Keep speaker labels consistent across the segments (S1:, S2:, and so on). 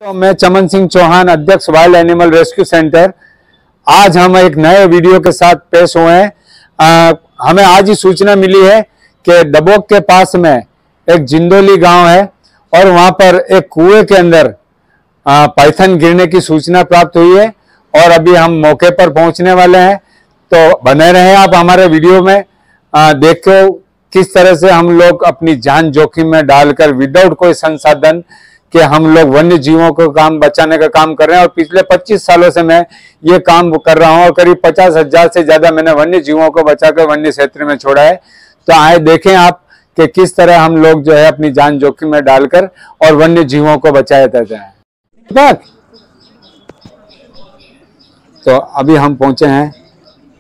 S1: तो मैं चमन सिंह चौहान, अध्यक्ष वाइल्ड एनिमल रेस्क्यू सेंटर। आज हम एक नए वीडियो के साथ पेश हुए हैं। हमें आज ही सूचना मिली है कि डबोक के पास में एक जिंदोली गांव है और वहां पर एक कुएं के अंदर पाइथन गिरने की सूचना प्राप्त हुई है और अभी हम मौके पर पहुंचने वाले हैं। तो बने रहें आप हमारे वीडियो में। देखो किस तरह से हम लोग अपनी जान जोखिम में डालकर विदाउट कोई संसाधन कि हम लोग वन्य जीवों को बचाने का काम कर रहे हैं। और पिछले 25 सालों से मैं ये काम कर रहा हूं और करीब 50,000 से ज्यादा मैंने वन्य जीवों को बचाकर वन्य क्षेत्र में छोड़ा है। तो आए देखें आप कि किस तरह हम लोग जो है अपनी जान जोखिम में डालकर और वन्य जीवों को बचाए जाते हैं। तो अभी हम पहुंचे हैं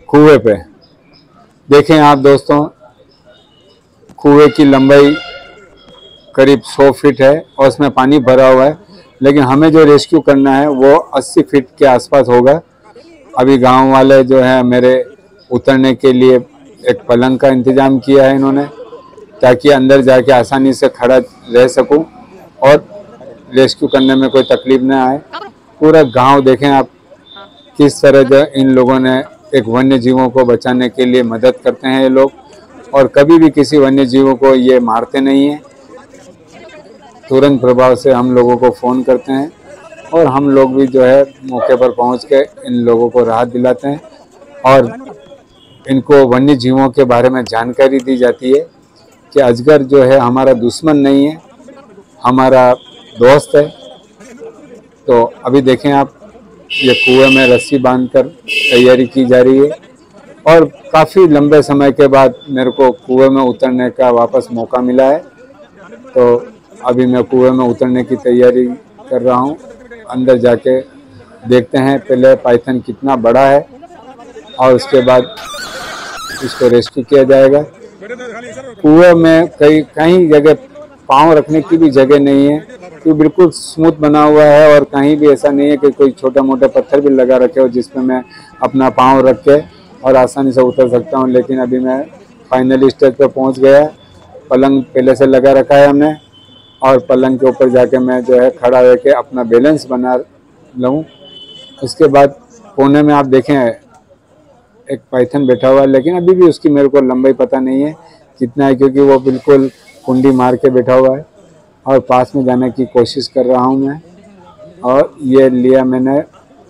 S1: कुएं पे। देखें आप दोस्तों, कुएं की लंबाई करीब 100 फीट है और उसमें पानी भरा हुआ है, लेकिन हमें जो रेस्क्यू करना है वो 80 फीट के आसपास होगा। अभी गांव वाले जो है मेरे उतरने के लिए एक पलंग का इंतजाम किया है इन्होंने, ताकि अंदर जाके आसानी से खड़ा रह सकूं और रेस्क्यू करने में कोई तकलीफ न आए। पूरा गांव देखें आप किस तरह जो इन लोगों ने एक वन्य जीवों को बचाने के लिए मदद करते हैं ये लोग, और कभी भी किसी वन्य जीवों को ये मारते नहीं हैं। तुरंत प्रभाव से हम लोगों को फ़ोन करते हैं और हम लोग भी जो है मौके पर पहुंच के इन लोगों को राहत दिलाते हैं और इनको वन्य जीवों के बारे में जानकारी दी जाती है कि अजगर जो है हमारा दुश्मन नहीं है, हमारा दोस्त है। तो अभी देखें आप, ये कुएं में रस्सी बांधकर तैयारी की जा रही है और काफ़ी लंबे समय के बाद मेरे को कुएं में उतरने का वापस मौका मिला है। तो अभी मैं कुएं में उतरने की तैयारी कर रहा हूं। अंदर जाके देखते हैं पहले पाइथन कितना बड़ा है और उसके बाद इसको रेस्क्यू किया जाएगा। कुएं में कहीं जगह पाँव रखने की भी जगह नहीं है, तो बिल्कुल स्मूथ बना हुआ है और कहीं भी ऐसा नहीं है कि कोई छोटा मोटा पत्थर भी लगा रखे हो जिसमें मैं अपना पाँव रख के और आसानी से उतर सकता हूं। लेकिन अभी मैं फाइनली स्टेज पर पहुंच गया। पलंग पहले से लगा रखा है हमने और पलंग के ऊपर जाके मैं जो है खड़ा रह के अपना बैलेंस बना लूँ। उसके बाद कोने में आप देखें एक पाइथन बैठा हुआ है, लेकिन अभी भी उसकी मेरे को लंबाई पता नहीं है कितना है, क्योंकि वो बिल्कुल कुंडी मार के बैठा हुआ है। और पास में जाने की कोशिश कर रहा हूँ मैं, और ये लिया मैंने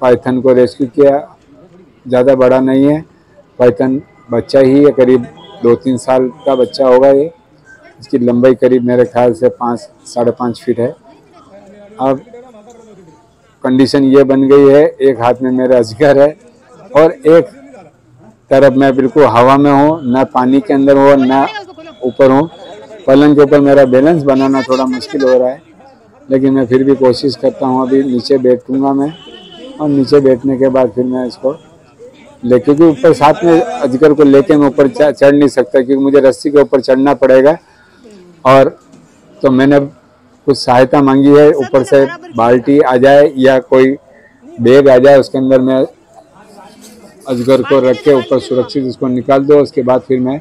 S1: पाइथन को रेस्क्यू किया। ज़्यादा बड़ा नहीं है, पाइथन बच्चा ही है, करीब 2-3 साल का बच्चा होगा ये। इसकी लंबाई करीब मेरे ख्याल से 5-5.5 फीट है। अब कंडीशन ये बन गई है, एक हाथ में मेरा अजगर है और एक तरफ मैं बिल्कुल हवा में हूँ, ना पानी के अंदर हो ना ऊपर हूँ। पलंग के ऊपर मेरा बैलेंस बनाना थोड़ा मुश्किल हो रहा है, लेकिन मैं फिर भी कोशिश करता हूँ। अभी नीचे बैठूँगा मैं और नीचे बैठने के बाद फिर मैं इसको क्योंकि ऊपर साथ में अजगर को लेके मैं ऊपर चढ़ नहीं सकता, क्योंकि मुझे रस्सी के ऊपर चढ़ना पड़ेगा। और तो मैंने कुछ सहायता मांगी है, ऊपर से बाल्टी आ जाए या कोई बैग आ जाए, उसके अंदर मैं अजगर को रख के ऊपर सुरक्षित इसको निकाल दो। उसके बाद फिर मैं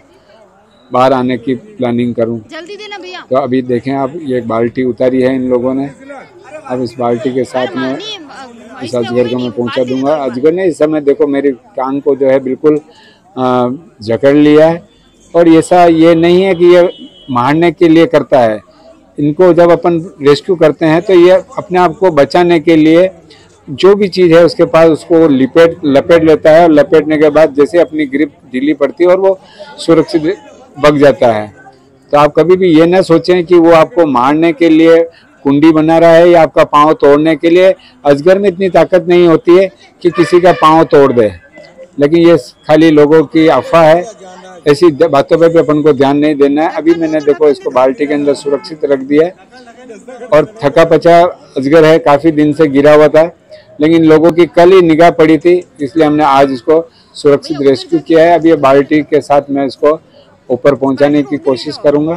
S1: बाहर आने की प्लानिंग करूं।
S2: जल्दी देना भैया।
S1: तो अभी देखें आप, ये बाल्टी उतारी है इन लोगों ने। अब इस बाल्टी के साथ में इस अजगर को मैं पहुंचा दूंगा। अजगर ने इस समय देखो मेरी टांग को जो है बिल्कुल जकड़ लिया है, और ऐसा ये नहीं है कि ये मारने के लिए करता है। इनको जब अपन रेस्क्यू करते हैं तो ये अपने आप को बचाने के लिए जो भी चीज़ है उसके पास उसको लपेट लेता है, और लपेटने के बाद जैसे अपनी ग्रिप ढीली पड़ती है और वो सुरक्षित बच जाता है। तो आप कभी भी ये ना सोचें कि वो आपको मारने के लिए कुंडी बना रहा है या आपका पाँव तोड़ने के लिए। अजगर में इतनी ताकत नहीं होती है कि किसी का पाँव तोड़ दे, लेकिन ये खाली लोगों की अफवाह है। ऐसी बातों पे भी अपन को ध्यान नहीं देना है। अभी मैंने देखो इसको बाल्टी के अंदर सुरक्षित रख दिया है, और थका पचा अजगर है, काफ़ी दिन से गिरा हुआ था, लेकिन लोगों की कल ही निगाह पड़ी थी, इसलिए हमने आज इसको सुरक्षित रेस्क्यू किया है। अब ये बाल्टी के साथ मैं इसको ऊपर पहुंचाने की कोशिश करूंगा।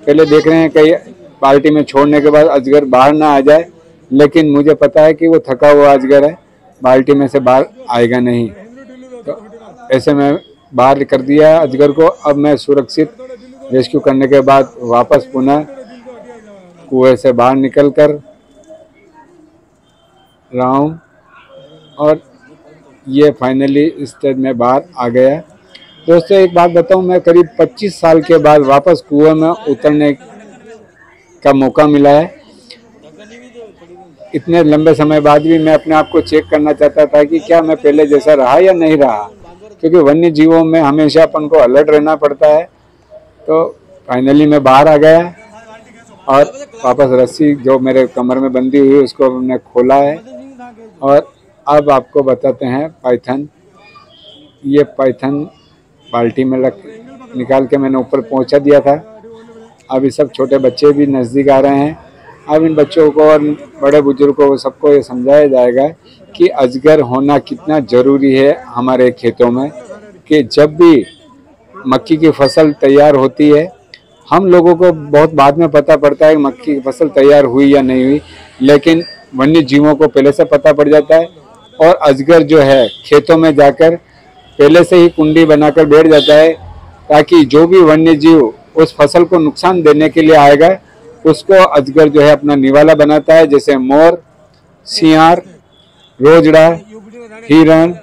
S1: पहले देख रहे हैं कहीं बाल्टी में छोड़ने के बाद अजगर बाहर ना आ जाए, लेकिन मुझे पता है कि वो थका हुआ अजगर है, बाल्टी में से बाहर आएगा नहीं। तो ऐसे मैं बाहर कर दिया अजगर को। अब मैं सुरक्षित रेस्क्यू करने के बाद वापस पुनः कुएं से बाहर निकलकर रहा हूँ और ये फाइनली इस स्टेज में बाहर आ गया। दोस्तों एक बात बताऊं, मैं करीब 25 साल के बाद वापस कुएं में उतरने का मौका मिला है। इतने लंबे समय बाद भी मैं अपने आप को चेक करना चाहता था कि क्या मैं पहले जैसा रहा या नहीं रहा, क्योंकि वन्य जीवों में हमेशा अपन को अलर्ट रहना पड़ता है। तो फाइनली मैं बाहर आ गया और वापस रस्सी जो मेरे कमर में बंधी हुई उसको हमने खोला है और अब आपको बताते हैं पाइथन। ये पाइथन बाल्टी में निकाल के मैंने ऊपर पहुंचा दिया था। अब ये सब छोटे बच्चे भी नज़दीक आ रहे हैं। अब इन बच्चों को और बड़े बुजुर्गों को सबको ये समझाया जाएगा कि अजगर होना कितना ज़रूरी है हमारे खेतों में, कि जब भी मक्की की फसल तैयार होती है, हम लोगों को बहुत बाद में पता पड़ता है कि मक्की की फसल तैयार हुई या नहीं हुई, लेकिन वन्य जीवों को पहले से पता पड़ जाता है। और अजगर जो है खेतों में जाकर पहले से ही कुंडी बनाकर बैठ जाता है, ताकि जो भी वन्य जीव उस फसल को नुकसान देने के लिए आएगा उसको अजगर जो है अपना निवाला बनाता है। जैसे मोर, सियार, रोजड़ा, हिरण,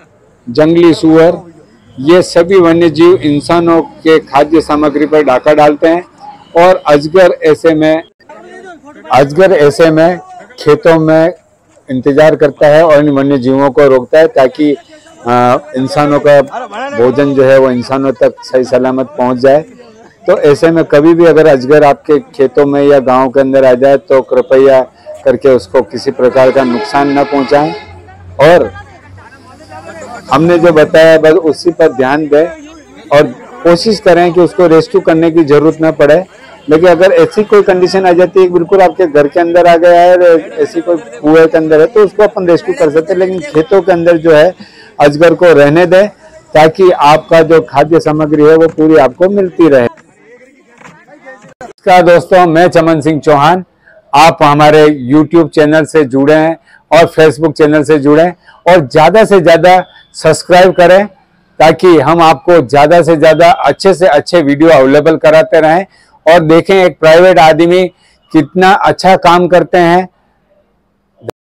S1: जंगली सुअर, ये सभी वन्य जीव इंसानों के खाद्य सामग्री पर डाका डालते हैं और अजगर ऐसे में खेतों में इंतजार करता है और इन वन्य जीवों को रोकता है, ताकि इंसानों का भोजन जो है वो इंसानों तक सही सलामत पहुंच जाए। तो ऐसे में कभी भी अगर अजगर आपके खेतों में या गांव के अंदर आ जाए तो कृपया करके उसको किसी प्रकार का नुकसान न पहुंचाएं और हमने जो बताया बस उसी पर ध्यान दें और कोशिश करें कि उसको रेस्क्यू करने की जरूरत न पड़े। लेकिन अगर ऐसी कोई कंडीशन आ जाती है बिल्कुल आपके घर के अंदर आ गया है, ऐसी कोई कुएं के अंदर है, तो उसको अपन रेस्क्यू कर सकते हैं। लेकिन खेतों के अंदर जो है अजगर को रहने दें, ताकि आपका जो खाद्य सामग्री है वो पूरी आपको मिलती रहे। नमस्कार दोस्तों, मैं चमन सिंह चौहान। आप हमारे YouTube चैनल से जुड़े हैं और Facebook चैनल से जुड़े हैं और ज़्यादा से ज़्यादा सब्सक्राइब करें, ताकि हम आपको ज़्यादा से ज़्यादा अच्छे से अच्छे वीडियो अवेलेबल कराते रहें। और देखें एक प्राइवेट आदमी कितना अच्छा काम करते हैं